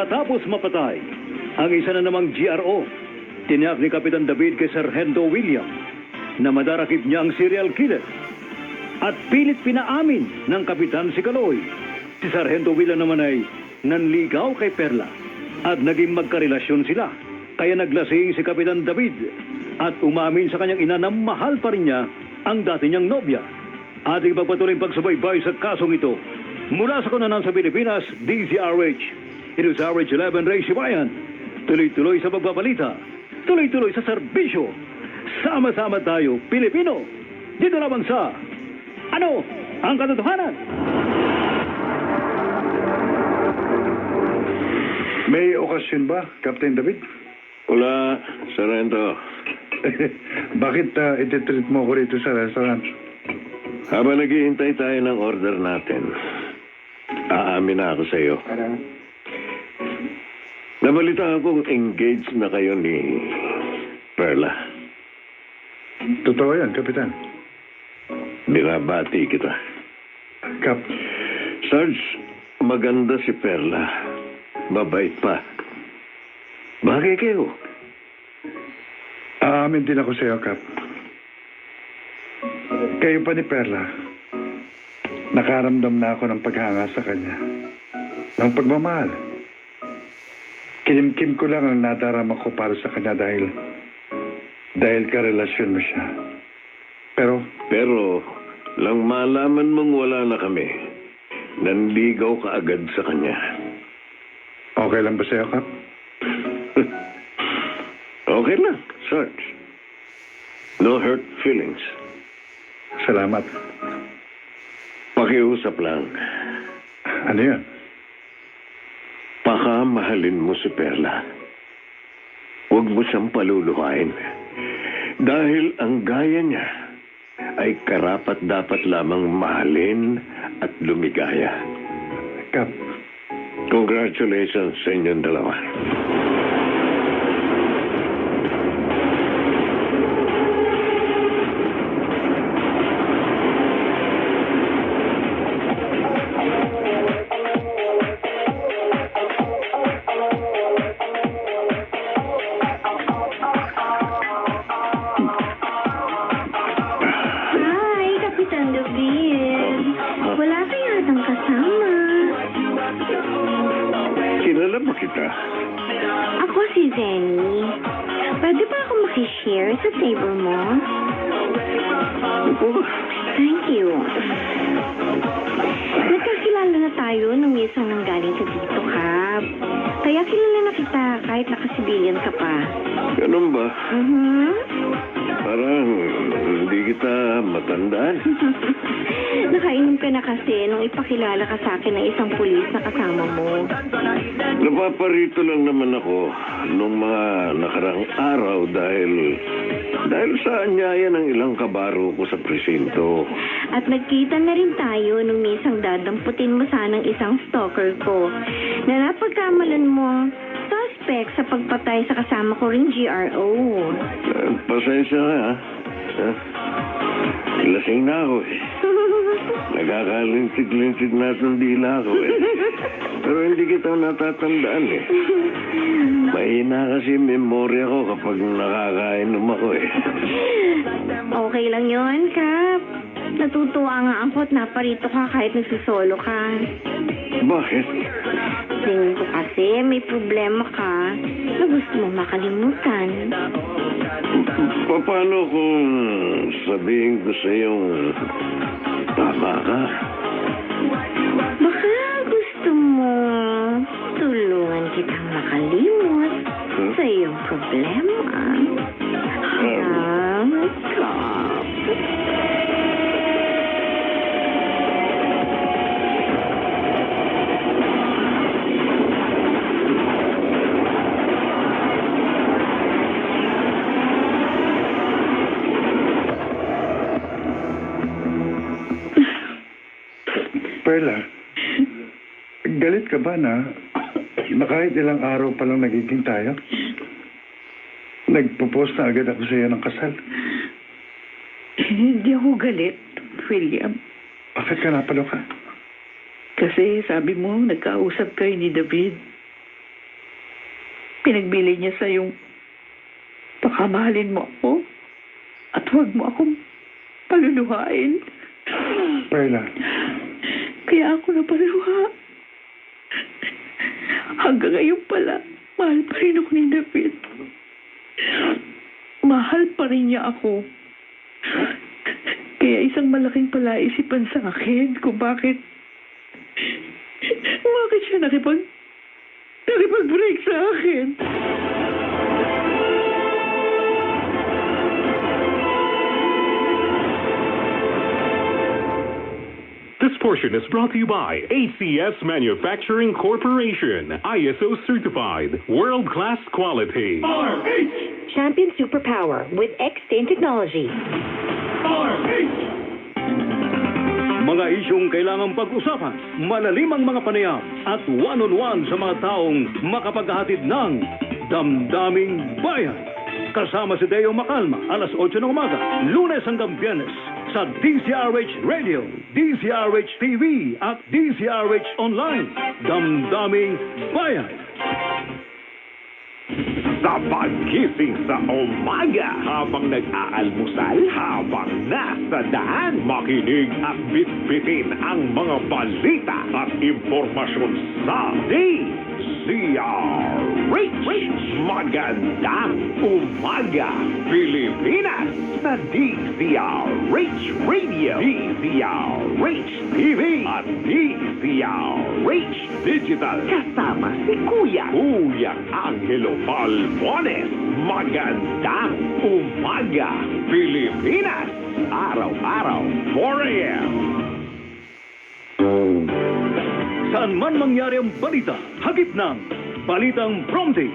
Matapos mapatay ang isa na namang GRO, tiniyak ni Kapitan David kay Sargento William na madarakip niya ang serial killer. At pilit pinaamin ng Kapitan si Kaloy. Si Sargento William naman ay nanligaw kay Perla at naging magkarelasyon sila. Kaya naglasing si Kapitan David at umamin sa kanyang ina na mahal pa rin niya ang dati niyang nobya. Ating pagpatuloy pagsubaybay sa kasong ito. Mula sa Kunanan sa Pilipinas, DZRH. Ito sa RH11 Ray Sibayan. Tuloy-tuloy sa pagbabalita. Tuloy-tuloy sa serbisyo. Sama-sama tayo, Pilipino. Dito lamang sa Ano ang Katotohanan? May okasyon ba, Captain David? Wala, Sargento. Bakit ititreat mo ko rito sa restaurant? Habang naghihintay tayo ng order natin, aamin na ako sa iyo. Nabalitaan kong engaged na kayo ni Perla. Totoo yan, Kapitan. Binabati kita. Kap, Sarge, maganda si Perla. Mabait pa. Bagay kayo. aamin din ako sa iyo, Kap. Kayo pa ni Perla, nakaramdam na ako ng paghanga sa kanya. Ng pagmamahal. Kinimkim ko lang ang nadarama ko para sa kanya dahil karelasyon mo siya. Pero, lang malaman mong wala na kami, nanligaw ka agad sa kanya. Okay lang ba sa iyo, Kap? Okay lang, Sarge. No hurt feelings. Salamat. Pakiusap lang. Ano yan? Pakamahalin mo si Perla. Huwag mo siyang paluluhain. Dahil ang gaya niya ay karapat dapat lamang mahalin at lumigaya. Kap, Congratulations sa inyong dalawa. Hi, Kapitan David. Wala ka yatang kasama. Kilala mo kita? Ako si Zenny. Pwede ba ako makishare sa table mo? Opo. Thank you. Nagkakilala na tayo nung isang nanggaling ka dito, Kap. Kaya kilala na kita kahit naka-civilian ka pa. Ganun ba? Parang hindi kita matandaan. Nakainom ka na kasi nung ipakilala ka sa akin ng isang pulis na kasama mo. Napaparito lang naman ako nung mga nakarang araw dahil sa anyaya ng ilang kabaro ko sa presinto. At nagkita na rin tayo nung isang dadamputin mo sanang isang stalker ko na napagkamalan mo suspect sa pagpatay sa kasama ko ring GRO. Pasensya ka, ha? Lasing na ako, eh. Nagkakalintig-lintig na itong dila ko, eh. Pero hindi kita natatandaan, eh. Mahina kasi memorya ko kapag nakakainom ako, eh. Okay lang yon, Kap. Natutuwa nga ako at naparito ka kahit nagsisolo ka. Bakit? Tingin ko kasi may problema ka na gusto mo makalimutan. Paano kung sabihin ko sa iyong tama ka? Baka gusto mo tulungan kitang makalimot sa iyong problema. Kap. Perla, galit ka ba na kahit ilang araw pa lang nagiging tayo? Nagpo-post na agad ako sa iyo ng kasal. Hindi ako galit, William. Bakit ka napalo ka? Kasi sabi mo, nagkausap kayo ni David. Pinagbili niya sa yung pakamahalin mo ako at huwag mo akong paluluhain. Perla, Kaya ako napaluha. Hanggang ngayon pala, mahal pa rin ako ni David. Mahal pa rin niya ako. Kaya isang malaking palaisipan sa akin kung bakit siya nakipag-break sa akin. This portion is brought to you by ACS Manufacturing Corporation, ISO certified, world-class quality. Champion Superpower with X-Stain Technology. Mga isyong kailangang pag-usapan, malalimang mga panayam at one-on-one sa mga taong makapaghahatid ng Damdaming Bayan. Kasama si Deo Macalma, alas 8 ng umaga, Lunes hanggang Biyernes sa DZRH Radio, DZRH TV at DZRH Online. Damdaming Bayan. Sa pagkising sa umaga, habang nag-aalmusal, habang nasa daan, makinig at bitbitin ang mga balita at impormasyon sa DZRH. Magandang umaga, Pilipinas, sa DZRH Radio, DZRH TV at DZRH Digital. Kasama si Kuya Angelo Palmones. Magandang umaga, Pilipinas. Araw-araw, 4 a.m. Saan man mangyari ang balita, hagip ng Balitang Prompting.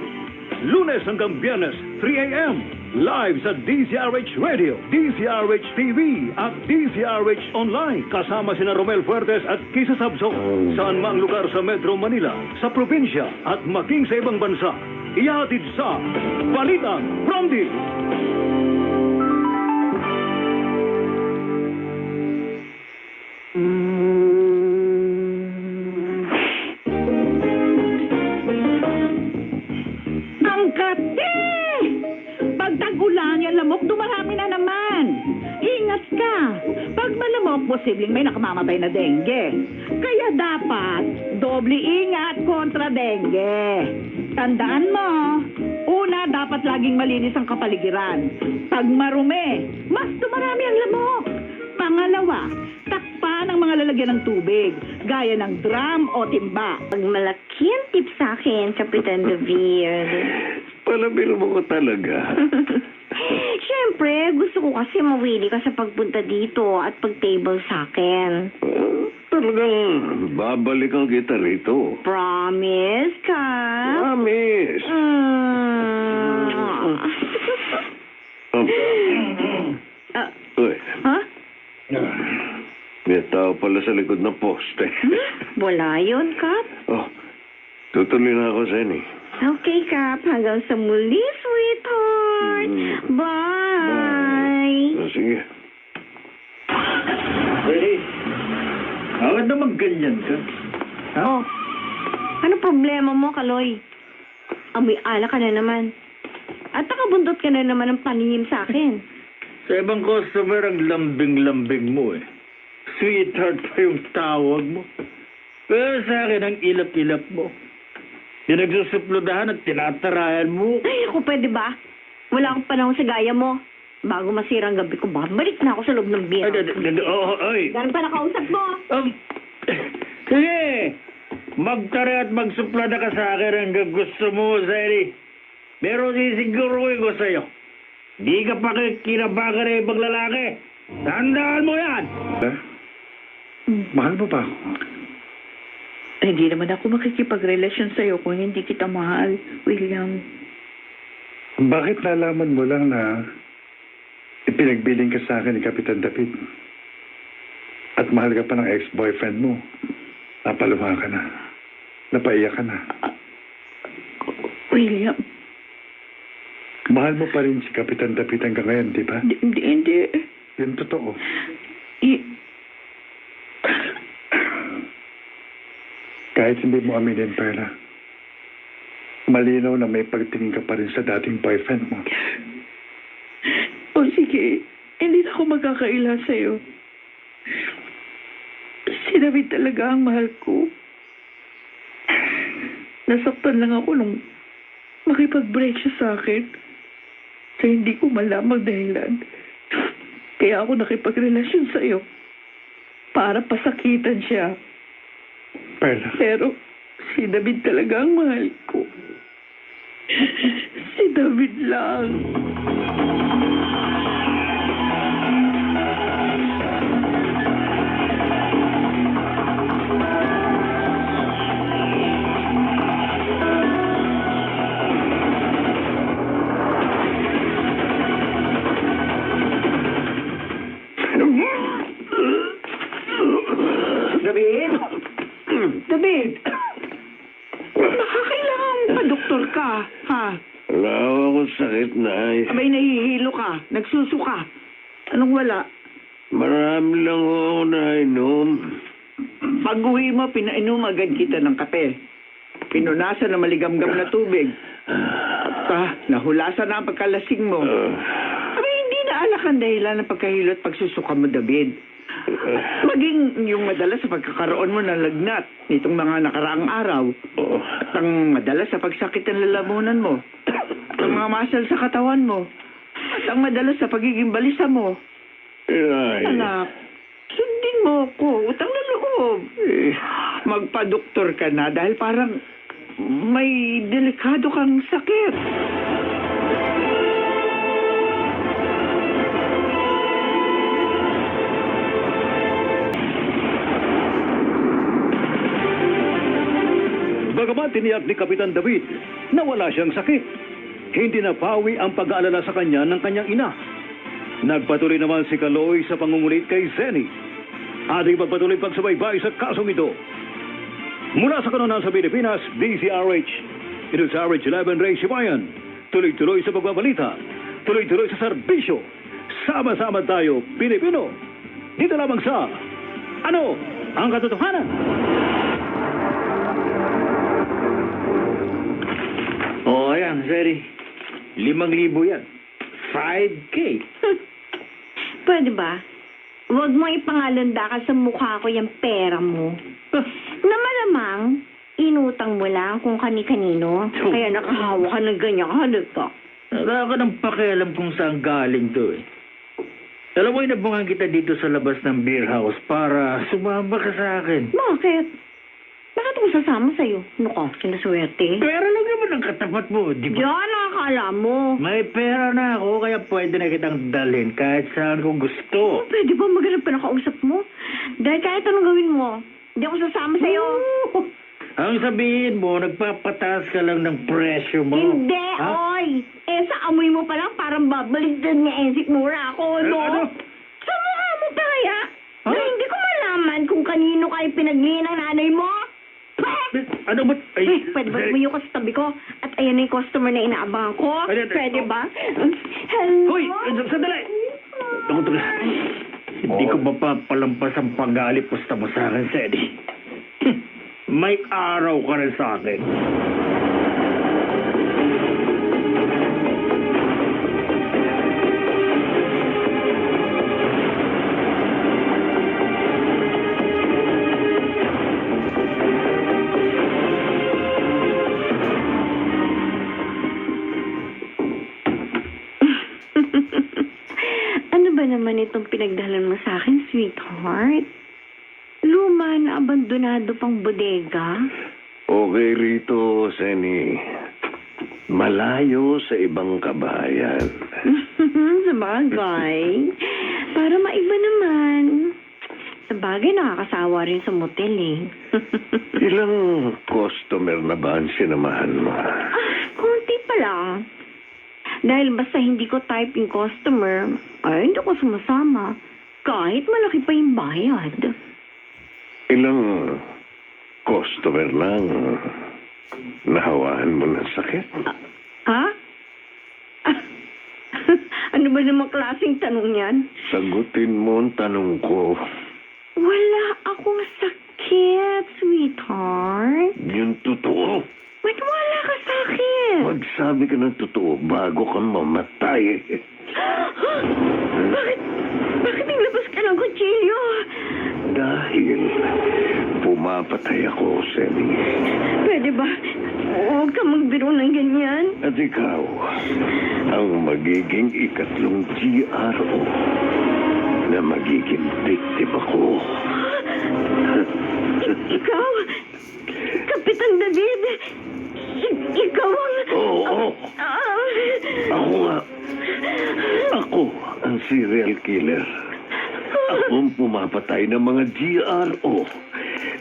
Lunes hanggang Biyernes, 3 a.m. Live sa DZRH Radio, DZRH TV at DZRH Online. Kasama sina Romel Fuertes at Kisa Sabso. Saan mang lugar sa Metro Manila, sa probinsya at maging sa ibang bansa. Ihatid sa Balitang Prompting. Ang kate! Pag tag-ulan, yan lamok, dumarami na naman. Ingat ka. Pag malamok, posibleng may nakamamatay na dengue. Kaya dapat, doble ingat kontra dengue. Tandaan mo, una, dapat laging malinis ang kapaligiran. Pag marumi, mas dumarami ang lamok. Pangalawa, takpan ang mga lalagyan ng tubig, gaya ng drum o timba. Pag malaki ang tip sa akin, Kapitan David. Palabil mo ko talaga. Siyempre, gusto ko kasi mawili ka sa pagpunta dito at pag-table sa akin. Talagang babalikan kita rito. Promise ka? Promise. Uy, Ha? may tao pala sa likod ng poste. Wala yun, Kap. Oh, tutuloy na ako, Zenny. Okay, Kap. Hanggang sa muli, sweetheart. Bye. Sige. Bakit naman ganyan ka? Oh, ano problema mo, Kaloy? Amoy ala ka na naman. At nakabundot ka na naman ng paningin sa akin. Sa ibang customer, ang lambing-lambing mo eh. Sweetheart pa yung tawag mo. Pero sa akin, ang ilap-ilap mo. Yung nagsusuplodahan at tinatarayan mo. Ay, ako pwede ba? Wala akong panahon sa gaya mo. Bago masira ang gabi ko, babalik na ako sa loob ng biya. Ay, Ganun pa nakausap mo. sige! Magtara at magsuplada ka sa akin hanggang gusto mo, Zeri. Pero sisiguruhin ko sa'yo. Di ka pa kinabagan ng ibang lalaki. Tandaan mo yan! mahal mo ba ako? Hindi naman ako makikipagrelasyon sa'yo kung hindi kita mahal, William. Bakit nalaman mo lang na ipinagbiling ka sa akin ni Kapitan David? At mahal ka pa ng ex-boyfriend mo. Napaluha ka na. Napaiyak ka na. William, Mahal mo pa rin si Kapitan David hanggang ngayon, di ba? hindi. Yun totoo. Kahit hindi mo aminin, Perla. malinaw na may pagtingin ka pa rin sa dating boyfriend mo. O sige, hindi na ako magkakaila sa'yo. Si David talaga ang mahal ko. Nasaktan lang ako nung makipag-break siya sa akin. Sa hindi ko malamang dahilan. Kaya ako nakipagrelasyon sa'yo. Para pasakitan siya. Perla, Pero si David talaga ang mahal ko. Si David lang. David? David! Baka kailangan pa-doktor ka, ha? Wala akong sakit, Nay. Abay, nahihilo ka, nagsusuka. Anong wala? Marami lang ako nainom. Pag-uwi mo, pinainom agad kita ng kape. Pinunasan ng maligamgam na tubig. Nahulasan na ang pagkalasing mo. Abay, hindi na alak ang dahilan ng pagkahilo at pagsusuka mo, David. Maging yung madalas sa pagkakaroon mo ng lagnat nitong mga nakaraang araw. At ang madalas sa pagsakit ng lalamunan mo. At ang mga muscle sa katawan mo. At ang madalas sa pagiging balisa mo. Nay. Anak, sundin mo ko. Utang na loob. Magpa-doktor ka na dahil parang may delikado kang sakit. Bagaman tiniyak ni Kapitan David na wala siyang sakit, hindi napawi ang pag-aalala sa kanya ng kanyang ina. Nagpatuloy naman si Kaloy sa pangungulit kay Zenny. Ating pagpatuloy pagsubaybay sa kasong ito. Mula sa kanunan sa Pilipinas, DZRH. Ito sa RH11 Ray Sibayan. Tuloy-tuloy sa pagbabalita. Tuloy-tuloy sa serbisyo. Sama-sama tayo, Pilipino. Dito lamang sa Ano ang Katotohanan? Oo, ayan, Seri. 5,000 yan. 5K. Pwede ba? Huwag mo ipangalandakan sa mukha ko yung pera mo. Na malamang, inutang mo lang kung kani-kanino. Kaya nakahawa ka ng ganyan kahalaga. Wala ka ng pakialam kung saan galing to eh. Alam mo, inabangan kita dito sa labas ng beer house para sumama ka sa akin. Bakit? Bakit ako sasama sa'yo? Ano ka, kinaswerte? Pera lang naman ang katapat mo, di ba? Diyan, nakakala mo. May pera na ako, kaya pwede na kitang dalhin kahit saan ko gusto. Pwede ba maghanap ka ng kausap mo? Dahil kahit anong gawin mo, hindi ako sasama sa'yo. Ang sabihin mo, nagpapataas ka lang ng presyo mo. Hindi, Ha? oy! Sa amoy mo pa lang, parang babalik din niya Ensik Mura ako, no? Ano? Sa mukha mo pa kaya? Ha? Na hindi ko malaman kung kanino kayo pinaglihin ng nanay mo? Ano ba? Pwede ba lumayo ka sa tabi ko? At ayan na yung customer na inaabangan ko? Pwede ba? Hello? Hoy! Sandali! Hindi ko mapapalampas ang pag-aalipusta mo sa akin, Sedi. May araw ka rin sa akin. Ano ba naman itong pinagdalan mo sa akin, sweetheart? Luma na abandonado pang bodega? Okay rito, Senny. Malayo sa ibang kabayan. Sa bagay. Para maiba naman. Sa bagay, nakakasawa rin sa motel eh. Ilang customer na ba ang sinamahan mo? Konti pa lang. Dahil basta hindi ko type yung customer, ay hindi ko sumasama. Kahit malaki pa yung bayad. Ilang customer lang nahawaan mo ng sakit? Ha? Ano ba namang klaseng tanong yan? Sagutin mo ang tanong ko. Wala akong sakit, sweetheart. Yung totoo. Maniwala ka sa akin. magsabi ka ng totoo bago ka mamatay. Bakit naglabas ka ng kutsilyo? Dahil pumapatay ako, Sally. Pwede ba? Huwag ka magbiro ng ganyan. At ikaw, ang magiging ikatlong GRO na magiging biktima ko. Ikaw? Kapitan David? Ikaw ang... Oo. Ako nga. Ako ang serial killer. Ako ang pumapatay ng mga GRO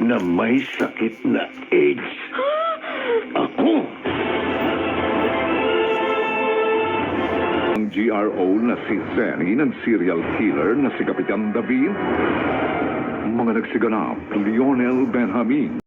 na may sakit na AIDS. Ako! Ang GRO na si Zenny ng serial killer na si Kapitan David. Mga nagsiganap, Lionel Benjamin,